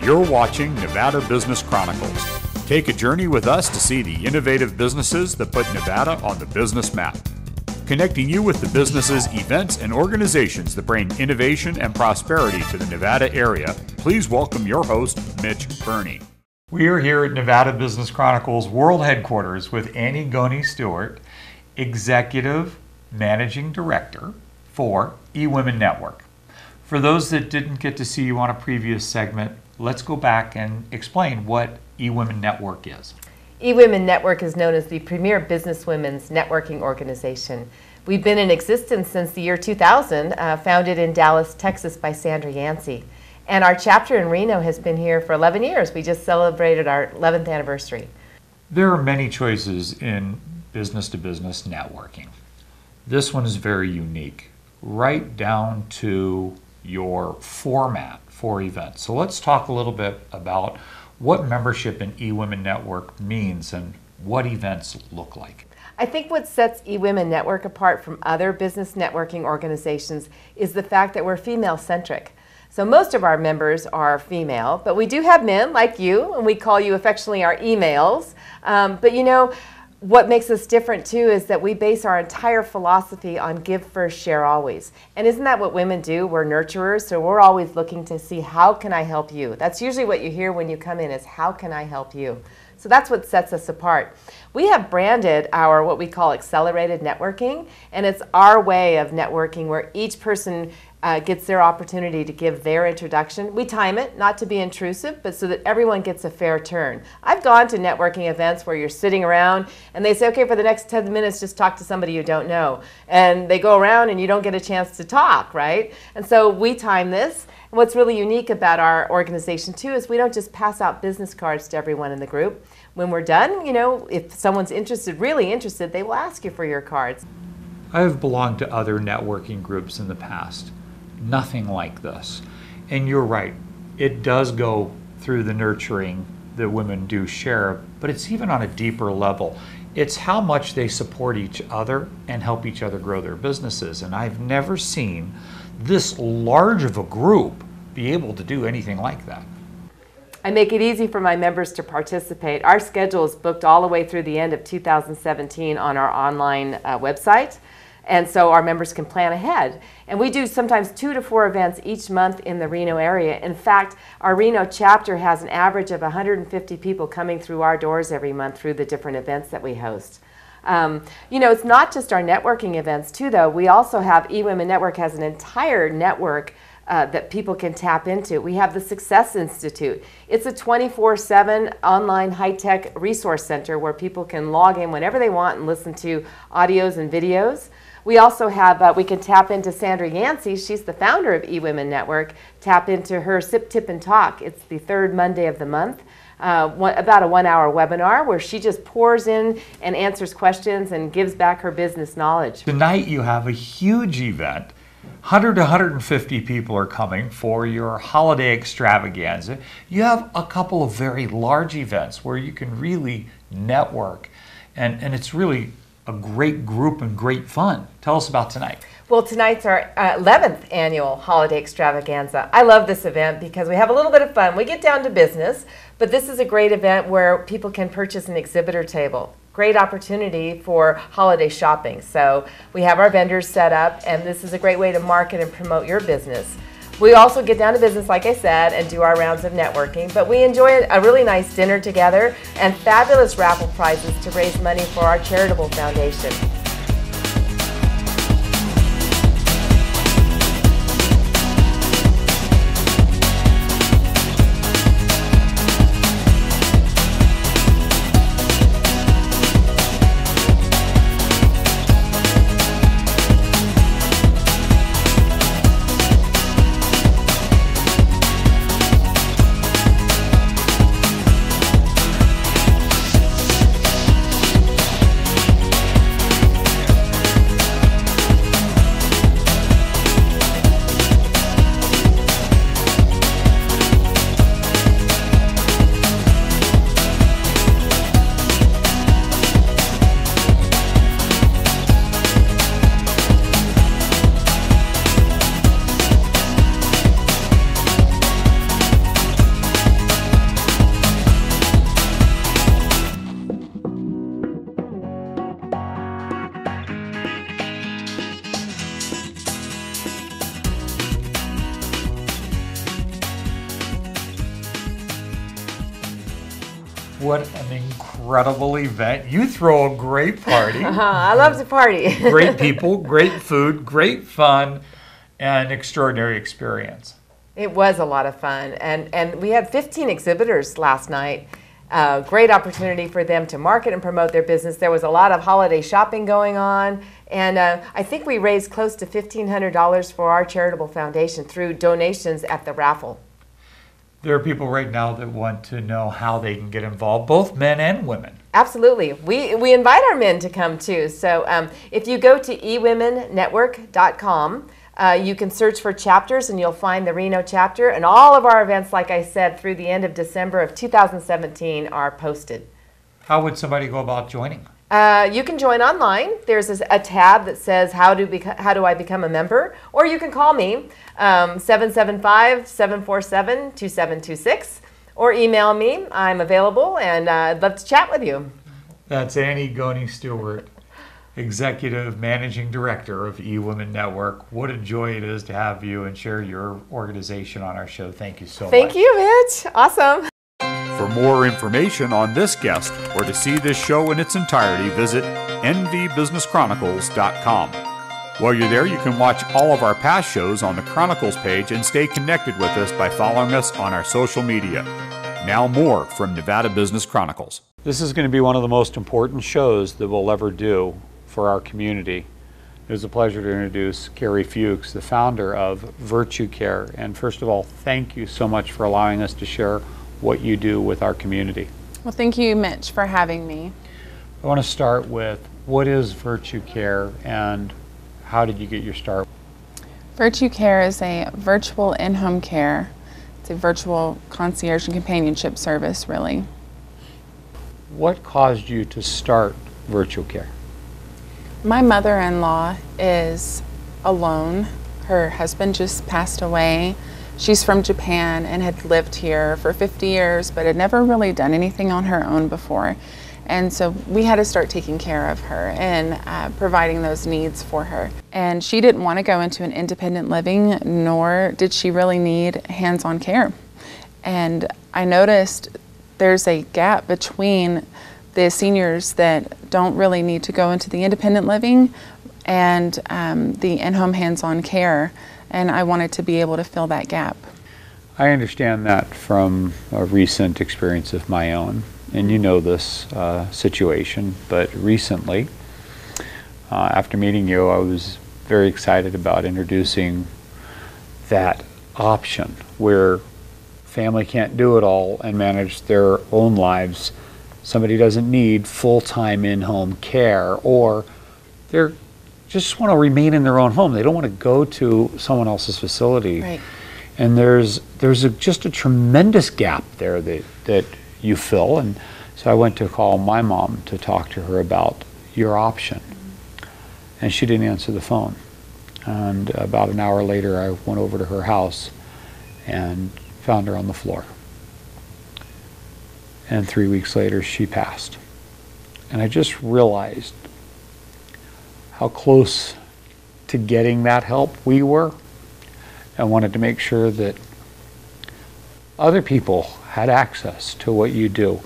You're watching Nevada Business Chronicles. Take a journey with us to see the innovative businesses that put Nevada on the business map. Connecting you with the businesses, events, and organizations that bring innovation and prosperity to the Nevada area, please welcome your host, Mitch Burney. We are here at Nevada Business Chronicles World Headquarters with Annie Goni-Stewart, Executive Managing Director for eWomen Network. For those that didn't get to see you on a previous segment, let's go back and explain what eWomen Network is. eWomen Network is known as the premier businesswomen's networking organization. We've been in existence since the year 2000, founded in Dallas, Texas by Sandra Yancey. And our chapter in Reno has been here for 11 years. We just celebrated our 11th anniversary. There are many choices in business-to-business networking. This one is very unique, right down to your format for events. So let's talk a little bit about what membership in eWomen Network means and what events look like. I think what sets eWomen Network apart from other business networking organizations is the fact that we're female-centric. So most of our members are female, but we do have men like you, and we call you affectionately our emails. But you know, what makes us different too is that we base our entire philosophy on give first, share always. And isn't that what women do? We're nurturers, so we're always looking to see how can I help you? That's usually what you hear when you come in is how can I help you? So that's what sets us apart. We have branded our what we call accelerated networking, and it's our way of networking where each person gets their opportunity to give their introduction. We time it, not to be intrusive, but so that everyone gets a fair turn. I've gone to networking events where you're sitting around and they say, okay, for the next 10 minutes, just talk to somebody you don't know. And they go around and you don't get a chance to talk, right? And so we time this. And what's really unique about our organization too is we don't just pass out business cards to everyone in the group. When we're done, you know, if someone's interested, really interested, they will ask you for your cards. I have belonged to other networking groups in the past. Nothing like this. And you're right, it does go through the nurturing that women do share, but it's even on a deeper level. It's how much they support each other and help each other grow their businesses. And I've never seen this large of a group be able to do anything like that. I make it easy for my members to participate. Our schedule is booked all the way through the end of 2017 on our online website. And so our members can plan ahead. And we do sometimes 2 to 4 events each month in the Reno area. In fact, our Reno chapter has an average of 150 people coming through our doors every month through the different events that we host. You know, it's not just our networking events too, though. We also have eWomen Network has an entire network that people can tap into. We have the Success Institute. It's a 24/7 online high-tech resource center where people can log in whenever they want and listen to audios and videos. We also have, we can tap into Sandra Yancey. She's the founder of eWomen Network. Tap into her Sip, Tip, and Talk. It's the third Monday of the month. About a 1-hour webinar where she just pours in and answers questions and gives back her business knowledge. Tonight you have a huge event. 100 to 150 people are coming for your holiday extravaganza. You have a couple of very large events where you can really network, and it's really a great group and great fun. Tell us about tonight. Well, tonight's our 11th annual holiday extravaganza. I love this event because we have a little bit of fun. We get down to business, but this is a great event where people can purchase an exhibitor table. Great opportunity for holiday shopping. So we have our vendors set up, and this is a great way to market and promote your business. We also get down to business, like I said, and do our rounds of networking, but we enjoy a really nice dinner together and fabulous raffle prizes to raise money for our charitable foundation. What an incredible event. You throw a great party. I love to party. Great people, great food, great fun, and extraordinary experience. It was a lot of fun. And we had 15 exhibitors last night. Great opportunity for them to market and promote their business. There was a lot of holiday shopping going on. And I think we raised close to $1,500 for our charitable foundation through donations at the raffle. There are people right now that want to know how they can get involved, both men and women. Absolutely. We invite our men to come too. So if you go to eWomenNetwork.com, you can search for chapters and you'll find the Reno chapter. And all of our events, like I said, through the end of December of 2017 are posted. How would somebody go about joining? You can join online. There's a tab that says, how do I become a member? Or you can call me, 775-747-2726, or email me. I'm available, and I'd love to chat with you. That's Annie Goni-Stewart, Executive Managing Director of eWomen Network. What a joy it is to have you and share your organization on our show. Thank you so much. Thank you, Mitch. Awesome. For more information on this guest or to see this show in its entirety, visit nvbusinesschronicles.com. While you're there, you can watch all of our past shows on the Chronicles page and stay connected with us by following us on our social media. Now more from Nevada Business Chronicles. This is going to be one of the most important shows that we'll ever do for our community. It is a pleasure to introduce Carrie Fuchs, the founder of Virtu Care. And first of all, thank you so much for allowing us to share what you do with our community. Well, thank you, Mitch, for having me. I want to start with, what is Virtu Care and how did you get your start? Virtu Care is a virtual in-home care. It's a virtual concierge and companionship service, really. What caused you to start Virtu Care? My mother-in-law is alone. Her husband just passed away. She's from Japan and had lived here for 50 years, but had never really done anything on her own before. And so we had to start taking care of her and providing those needs for her. And she didn't want to go into an independent living, nor did she really need hands-on care. And I noticed there's a gap between the seniors that don't really need to go into the independent living and the in-home hands-on care. And I wanted to be able to fill that gap. I understand that from a recent experience of my own, and you know this situation, but recently, after meeting you, I was very excited about introducing that option where family can't do it all and manage their own lives. Somebody doesn't need full-time in-home care, or they're just want to remain in their own home. They don't want to go to someone else's facility. Right. And there's just a tremendous gap there that you fill. And so I went to call my mom to talk to her about your option. And she didn't answer the phone. And about an hour later, I went over to her house and found her on the floor. And 3 weeks later, she passed. And I just realized how close to getting that help we were. I wanted to make sure that other people had access to what you do.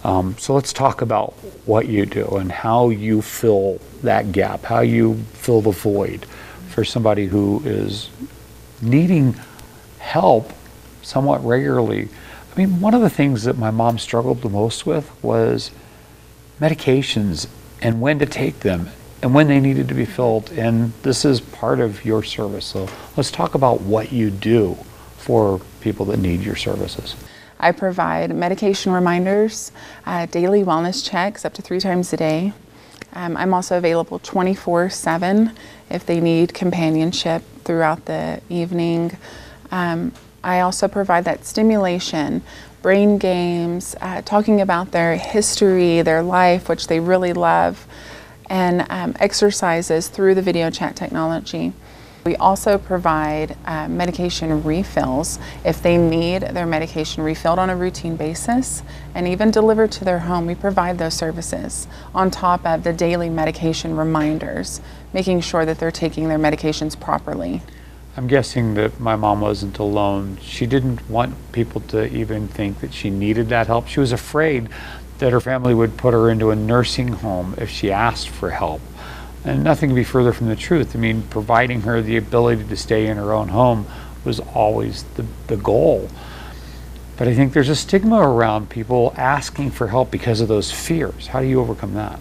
So let's talk about what you do and how you fill that gap, how you fill the void for somebody who is needing help somewhat regularly. I mean, one of the things that my mom struggled the most with was medications and when to take them and when they needed to be filled, and this is part of your service. So let's talk about what you do for people that need your services. I provide medication reminders, daily wellness checks up to 3 times a day. I'm also available 24/7 if they need companionship throughout the evening. I also provide that stimulation, brain games, talking about their history, their life, which they really love, and exercises through the video chat technology. We also provide medication refills if they need their medication refilled on a routine basis and even delivered to their home. We provide those services on top of the daily medication reminders, making sure that they're taking their medications properly. I'm guessing that my mom wasn't alone. She didn't want people to even think that she needed that help. She was afraid that her family would put her into a nursing home if she asked for help. And nothing could be further from the truth. I mean, providing her the ability to stay in her own home was always the goal. But I think there's a stigma around people asking for help because of those fears. How do you overcome that?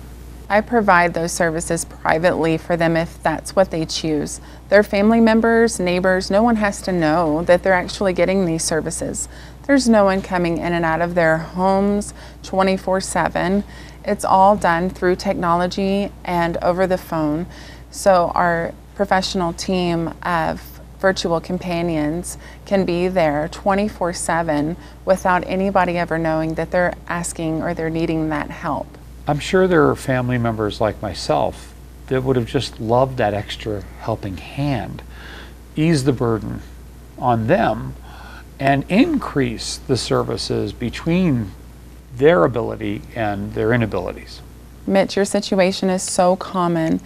I provide those services privately for them if that's what they choose. Their family members, neighbors, no one has to know that they're actually getting these services. There's no one coming in and out of their homes 24/7. It's all done through technology and over the phone. So our professional team of virtual companions can be there 24/7 without anybody ever knowing that they're asking or they're needing that help. I'm sure there are family members like myself that would have just loved that extra helping hand, ease the burden on them, and increase the services between their ability and their inabilities. Mitch, your situation is so common.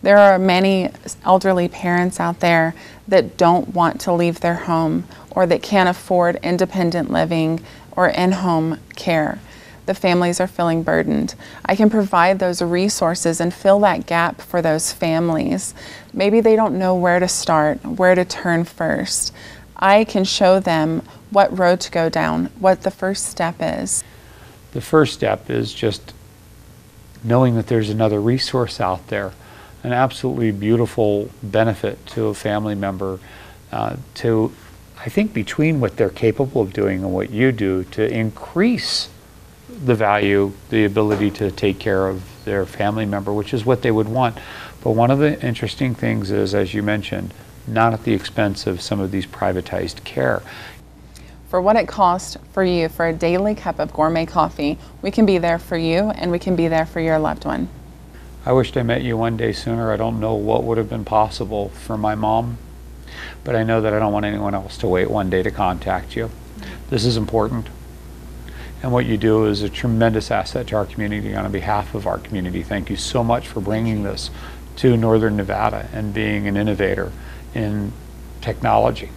There are many elderly parents out there that don't want to leave their home or that can't afford independent living or in-home care. The families are feeling burdened. I can provide those resources and fill that gap for those families. Maybe they don't know where to start, where to turn first. I can show them what road to go down, what the first step is. The first step is just knowing that there's another resource out there, an absolutely beautiful benefit to a family member to, I think, between what they're capable of doing and what you do, to increase the value, the ability to take care of their family member, which is what they would want. But one of the interesting things is, as you mentioned, not at the expense of some of these privatized care. For what it costs for you for a daily cup of gourmet coffee, we can be there for you and we can be there for your loved one. I wished I met you one day sooner. I don't know what would have been possible for my mom, but I know that I don't want anyone else to wait one day to contact you. This is important. And what you do is a tremendous asset to our community. On behalf of our community, thank you so much for bringing this to Northern Nevada and being an innovator in technology.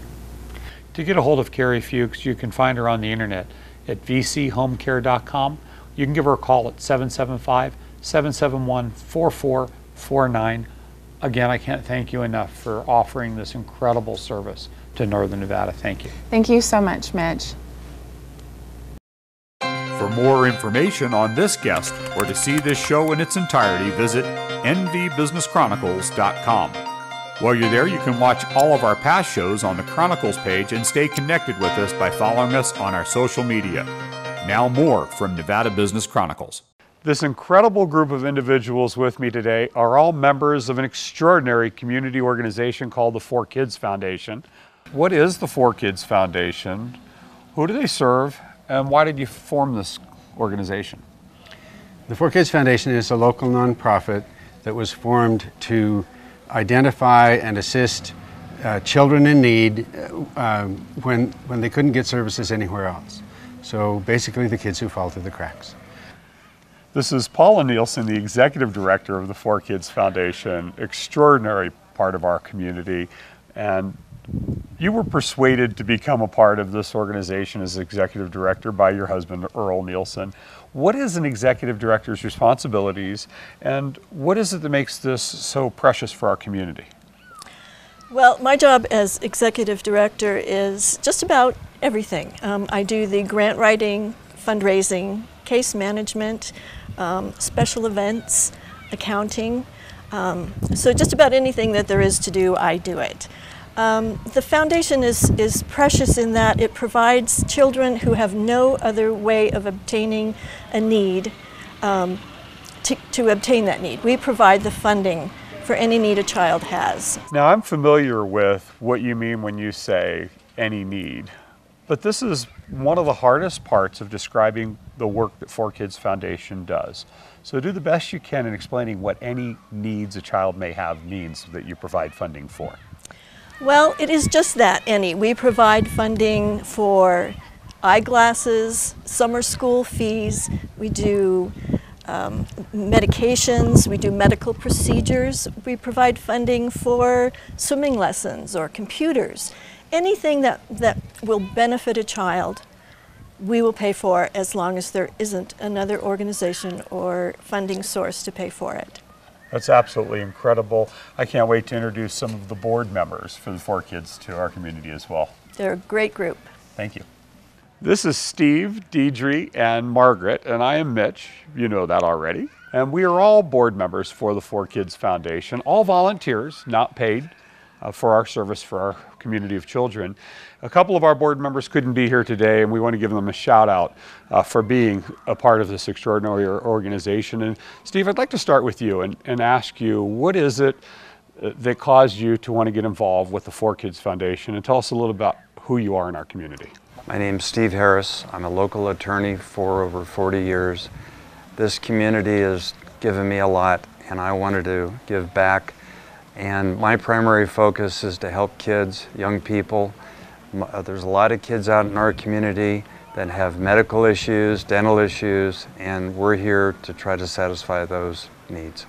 To get a hold of Carrie Fuchs, you can find her on the internet at vchomecare.com. You can give her a call at 775-771-4449. Again, I can't thank you enough for offering this incredible service to Northern Nevada. Thank you. Thank you so much, Mitch. For more information on this guest or to see this show in its entirety, visit nvbusinesschronicles.com. While you're there, you can watch all of our past shows on the Chronicles page and stay connected with us by following us on our social media. Now more from Nevada Business Chronicles. This incredible group of individuals with me today are all members of an extraordinary community organization called the 4Kids Foundation. What is the 4Kids Foundation? Who do they serve? And why did you form this organization? The 4Kids Foundation is a local nonprofit that was formed to identify and assist children in need when they couldn't get services anywhere else. So basically the kids who fall through the cracks. This is Paula Nielsen, the executive director of the 4Kids Foundation, extraordinary part of our community. And you were persuaded to become a part of this organization as executive director by your husband, Earl Nielsen. What is an executive director's responsibilities, and what is it that makes this so precious for our community? Well, my job as executive director is just about everything. I do the grant writing, fundraising, case management, special events, accounting. So just about anything that there is to do, I do it. The foundation is precious in that it provides children who have no other way of obtaining a need to obtain that need. We provide the funding for any need a child has. Now, I'm familiar with what you mean when you say any need, but this is one of the hardest parts of describing the work that 4Kids Foundation does. So do the best you can in explaining what any needs a child may have means that you provide funding for. Well, it is just that, any. We provide funding for eyeglasses, summer school fees. We do medications, we do medical procedures, we provide funding for swimming lessons or computers. Anything that will benefit a child, we will pay for as long as there isn't another organization or funding source to pay for it. That's absolutely incredible. I can't wait to introduce some of the board members for the 4Kids to our community as well. They're a great group. Thank you. This is Steve, Deidre, and Margaret, and I am Mitch. You know that already. And we are all board members for the 4Kids Foundation, all volunteers, not paid, for our service for our community of children. A couple of our board members couldn't be here today, and we want to give them a shout out for being a part of this extraordinary organization. And Steve, I'd like to start with you and ask you, what is it that caused you to want to get involved with the 4Kids Foundation, and tell us a little about who you are in our community. My name's Steve Harris. I'm a local attorney for over 40 years. This community has given me a lot, and I wanted to give back. And my primary focus is to help kids, young people. There's a lot of kids out in our community that have medical issues, dental issues, and we're here to try to satisfy those needs.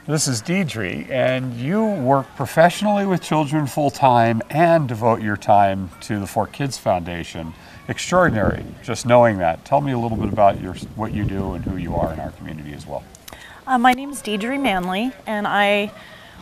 This is Deidre, and you work professionally with children full-time and devote your time to the 4Kids Foundation. Extraordinary, just knowing that. Tell me a little bit about what you do and who you are in our community as well. My name is Deidre Manley, and I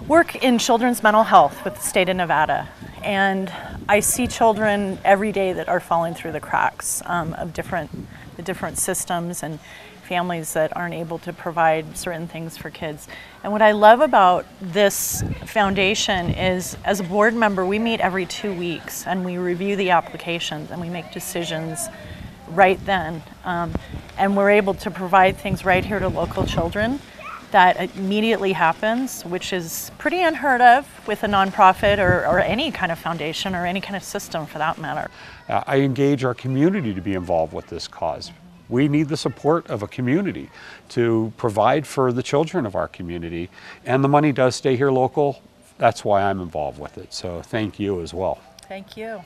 work in children's mental health with the state of Nevada. And I see children every day that are falling through the cracks of the different systems and families that aren't able to provide certain things for kids. And what I love about this foundation is, as a board member, we meet every 2 weeks and we review the applications and we make decisions right then. And we're able to provide things right here to local children that immediately happens, which is pretty unheard of with a nonprofit or any kind of foundation or any kind of system for that matter. I engage our community to be involved with this cause. We need the support of a community to provide for the children of our community, and the money does stay here local. That's why I'm involved with it, so thank you as well. Thank you.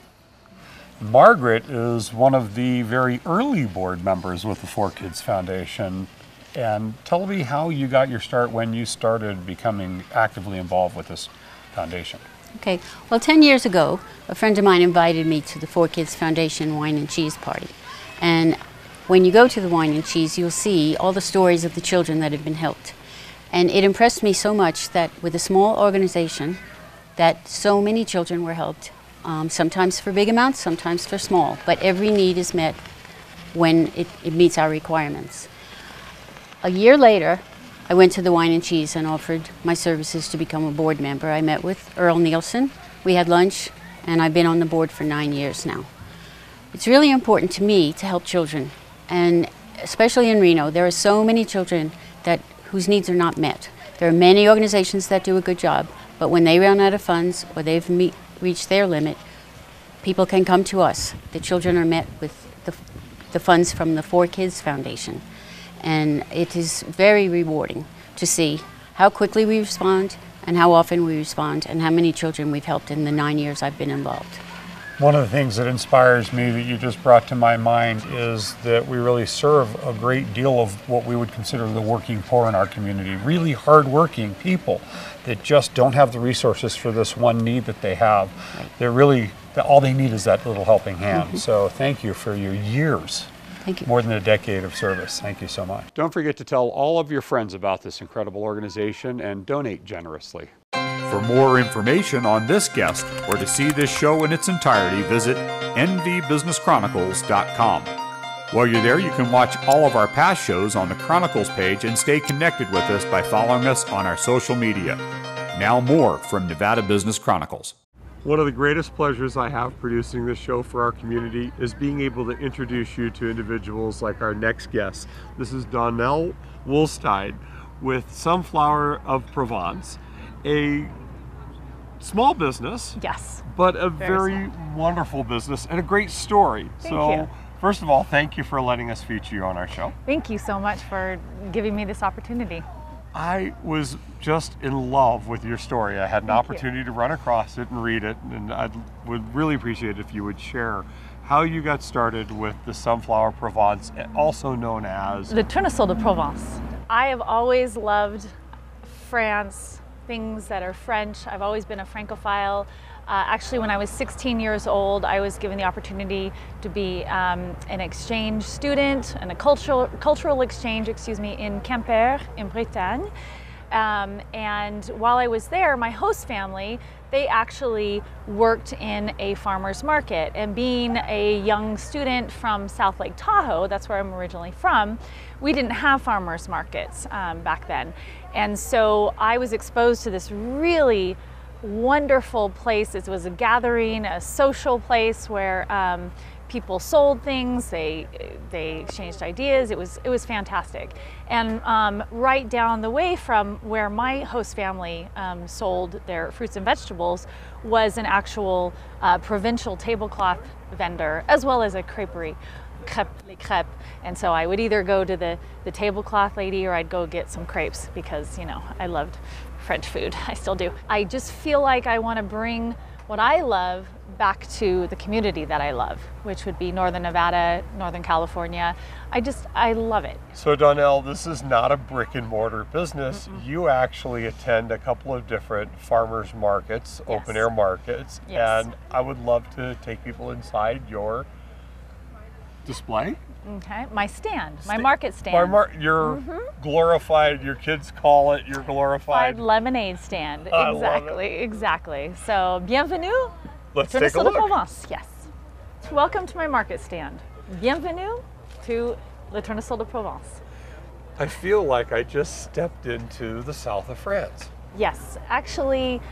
Margaret is one of the very early board members with the 4Kids Foundation. And tell me how you got your start when you started becoming actively involved with this foundation. Okay, well 10 years ago, a friend of mine invited me to the 4Kids Foundation Wine and Cheese Party. And when you go to the Wine and Cheese, you'll see all the stories of the children that have been helped. And it impressed me so much that with a small organization, that so many children were helped, sometimes for big amounts, sometimes for small, but every need is met when it meets our requirements. A year later, I went to the Wine and Cheese and offered my services to become a board member. I met with Earl Nielsen, we had lunch, and I've been on the board for 9 years now. It's really important to me to help children, and especially in Reno, there are so many children whose needs are not met. There are many organizations that do a good job, but when they run out of funds or they've reached their limit, people can come to us. The children are met with the funds from the 4Kids Foundation. And it is very rewarding to see how quickly we respond and how often we respond and how many children we've helped in the 9 years I've been involved. One of the things that inspires me that you just brought to my mind is that we really serve a great deal of what we would consider the working poor in our community. Really hardworking people that just don't have the resources for this one need that they have. Right. They're really, all they need is that little helping hand. So thank you for your years. Thank you. More than a decade of service. Thank you so much. Don't forget to tell all of your friends about this incredible organization and donate generously. For more information on this guest or to see this show in its entirety, visit nvbusinesschronicles.com. While you're there, you can watch all of our past shows on the Chronicles page and stay connected with us by following us on our social media. Now more from Nevada Business Chronicles. One of the greatest pleasures I have producing this show for our community is being able to introduce you to individuals like our next guest. This is Donnell Woolstein with Sunflower of Provence, a small business, Yes. but a very wonderful business and a great story. Thank you. First of all, thank you for letting us feature you on our show. Thank you so much for giving me this opportunity. I was just in love with your story. I had an opportunity to run across it and read it, and I would really appreciate it if you would share how you got started with the Sunflower Provence, also known as The Tournesol de Provence. I have always loved France, things that are French. I've always been a Francophile. Actually, when I was 16 years old, I was given the opportunity to be an exchange student and a cultural exchange, in Quimper in Bretagne. And while I was there, my host family, they actually worked in a farmer's market. And being a young student from South Lake Tahoe, that's where I'm originally from, we didn't have farmer's markets back then. And so I was exposed to this really wonderful place. It was a gathering, a social place where people sold things, they exchanged ideas. It was fantastic. And right down the way from where my host family sold their fruits and vegetables was an actual provincial tablecloth vendor, as well as a creperie, les crêpes. And so I would either go to the tablecloth lady or I'd go get some crepes because, you know, I loved French food. I still do. I just feel like I want to bring what I love back to the community that I love, which would be Northern Nevada, Northern California. I love it. So Donnell, this is not a brick and mortar business. You actually attend a couple of different farmers markets, Yes. open air markets, Yes. and I would love to take people inside your display. Okay, my stand, my market stand. Your glorified, your kids call it your glorified lemonade stand. I love Exactly. So, bienvenue. Let's Tournesol take a de look. Provence. Yes. Welcome to my market stand. Bienvenue to Le Tournesol de Provence. I feel like I just stepped into the south of France. Yes, actually,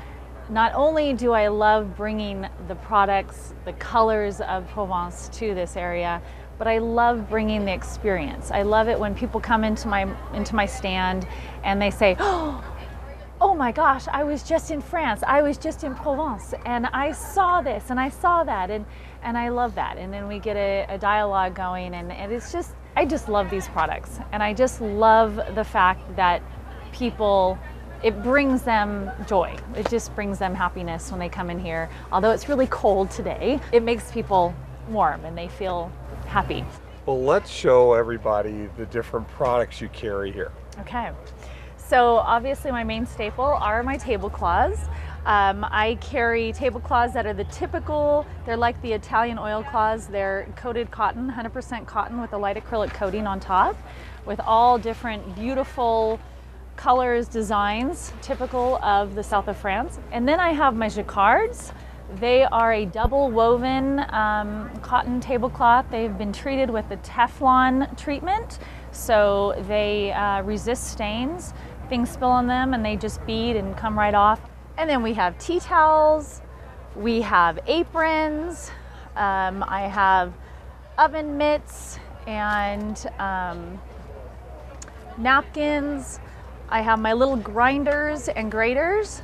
not only do I love bringing the products, the colors of Provence to this area, but I love bringing the experience. I love it when people come into my stand and they say, oh my gosh, I was just in France, I was just in Provence, and I saw this and I saw that, and I love that. And then we get a dialogue going, and it's just, I just love these products. And I just love the fact that people, it brings them joy. It just brings them happiness when they come in here. Although it's really cold today, it makes people warm and they feel happy. Well, let's show everybody the different products you carry here. Okay. So obviously my main staple are my tablecloths. I carry tablecloths that are the typical, they're like the Italian oilcloths. They're coated cotton, 100% cotton with a light acrylic coating on top, with all different beautiful colors, designs, typical of the south of France. And then I have my jacquards. They are a double woven cotton tablecloth. They've been treated with the Teflon treatment, so they resist stains. Things spill on them and they just bead and come right off. And then we have tea towels, we have aprons, I have oven mitts and napkins. I have my little grinders and graters.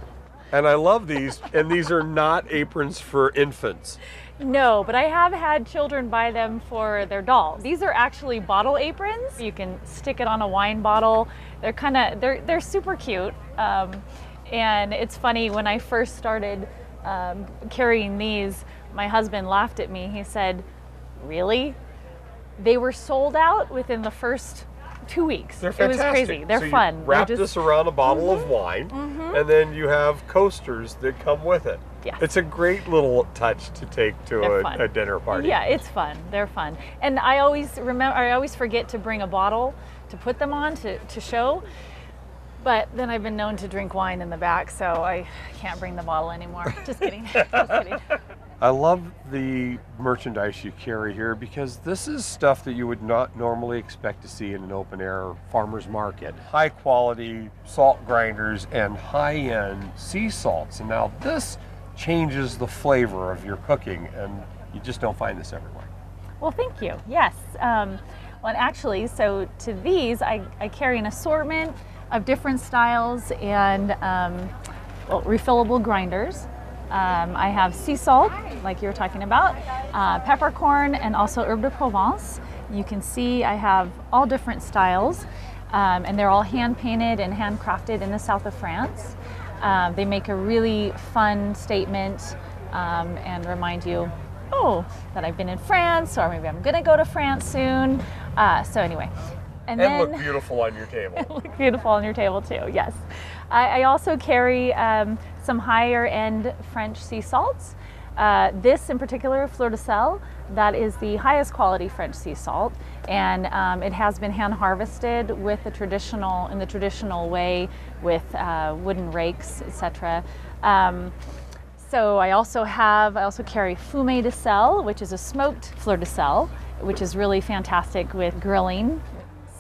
And I love these, and these are not aprons for infants. No, but I have had children buy them for their dolls. These are actually bottle aprons. You can stick it on a wine bottle. They're super cute. And it's funny, when I first started carrying these, my husband laughed at me. He said, "Really?" They were sold out within the first 2 weeks. They're fantastic. It was crazy. They're so fun. You wrap this around a bottle of wine, and then you have coasters that come with it. Yes. It's a great little touch to take to a dinner party. Yeah, it's fun. They're fun. And I always forget to bring a bottle to put them on to show. But then I've been known to drink wine in the back, so I can't bring the bottle anymore. Just kidding. Just kidding. I love the merchandise you carry here because this is stuff that you would not normally expect to see in an open air farmer's market. High quality salt grinders and high end sea salts. And now this changes the flavor of your cooking, and you just don't find this everywhere. Well, thank you. Yes. Well, actually, so to these, I carry an assortment of different styles and refillable grinders. I have sea salt, like you were talking about, peppercorn, and also herbe de Provence. You can see I have all different styles, and they're all hand painted and handcrafted in the south of France. They make a really fun statement and remind you, that I've been in France, or maybe I'm gonna go to France soon. So anyway, And look then beautiful on your table. look beautiful on your table too, yes. I also carry some higher end French sea salts. This in particular, Fleur de Sel, that is the highest quality French sea salt, and it has been hand harvested with in the traditional way with wooden rakes, etc. So I also carry Fumé de Sel, which is a smoked Fleur de Sel, which is really fantastic with grilling.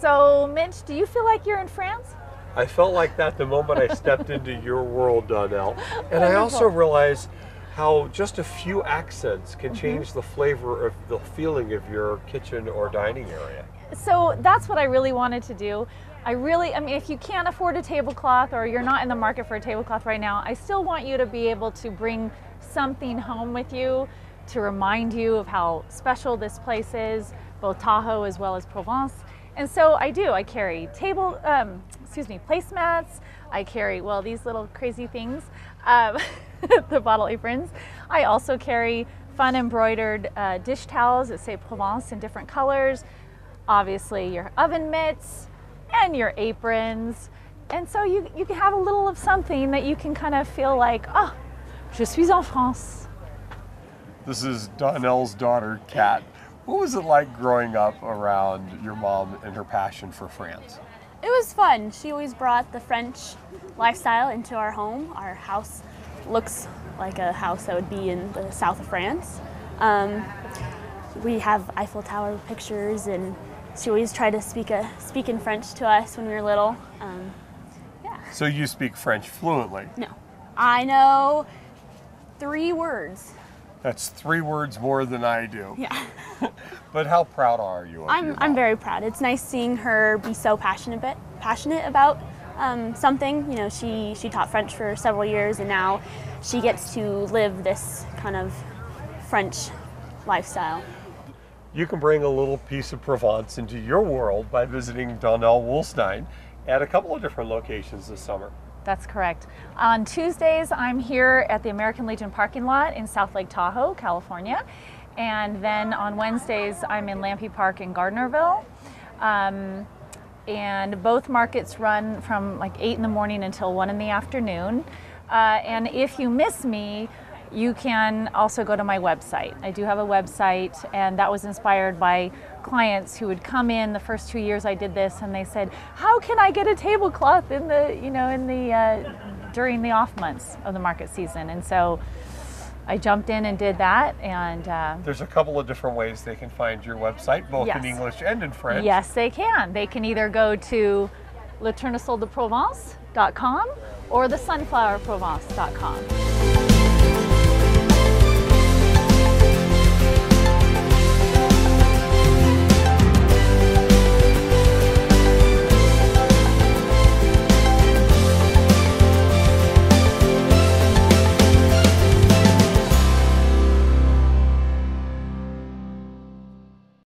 So Mitch, do you feel like you're in France? I felt like that the moment I stepped into your world, Donnell. And I also realized how just a few accents can change the flavor of the feeling of your kitchen or dining area. So that's what I really wanted to do. I mean, if you can't afford a tablecloth or you're not in the market for a tablecloth right now, I still want you to be able to bring something home with you to remind you of how special this place is, both Tahoe as well as Provence. And so I carry placemats. I carry, well, these little crazy things, the bottle aprons. I also carry fun embroidered dish towels that say Provence in different colors. Obviously your oven mitts and your aprons. And so you can have a little of something that you can kind of feel like, oh, je suis en France. This is Donnell's daughter, Kat. What was it like growing up around your mom and her passion for France? It was fun. She always brought the French lifestyle into our home. Our house looks like a house that would be in the south of France. We have Eiffel Tower pictures, and she always tried to speak in French to us when we were little. Yeah. So you speak French fluently? No. I know 3 words. That's 3 words more than I do. Yeah. But how proud are you of your mom? I'm very proud. It's nice seeing her be so passionate about something. You know, she taught French for several years, and now she gets to live this kind of French lifestyle. You can bring a little piece of Provence into your world by visiting Donnell Wolstein at a couple of different locations this summer. That's correct. On Tuesdays, I'm here at the American Legion parking lot in South Lake Tahoe, California. And then on Wednesdays, I'm in Lampe Park in Gardnerville. And both markets run from like 8 in the morning until 1 in the afternoon. And if you miss me, you can also go to my website. I do have a website, and that was inspired by clients who would come in the first 2 years I did this, and they said, how can I get a tablecloth in the, during the off months of the market season? And so I jumped in and did that. And there's a couple of different ways they can find your website, both in English and in French. Yes, they can. They can either go to le tournesol de Provence.com or the sunflowerprovence.com.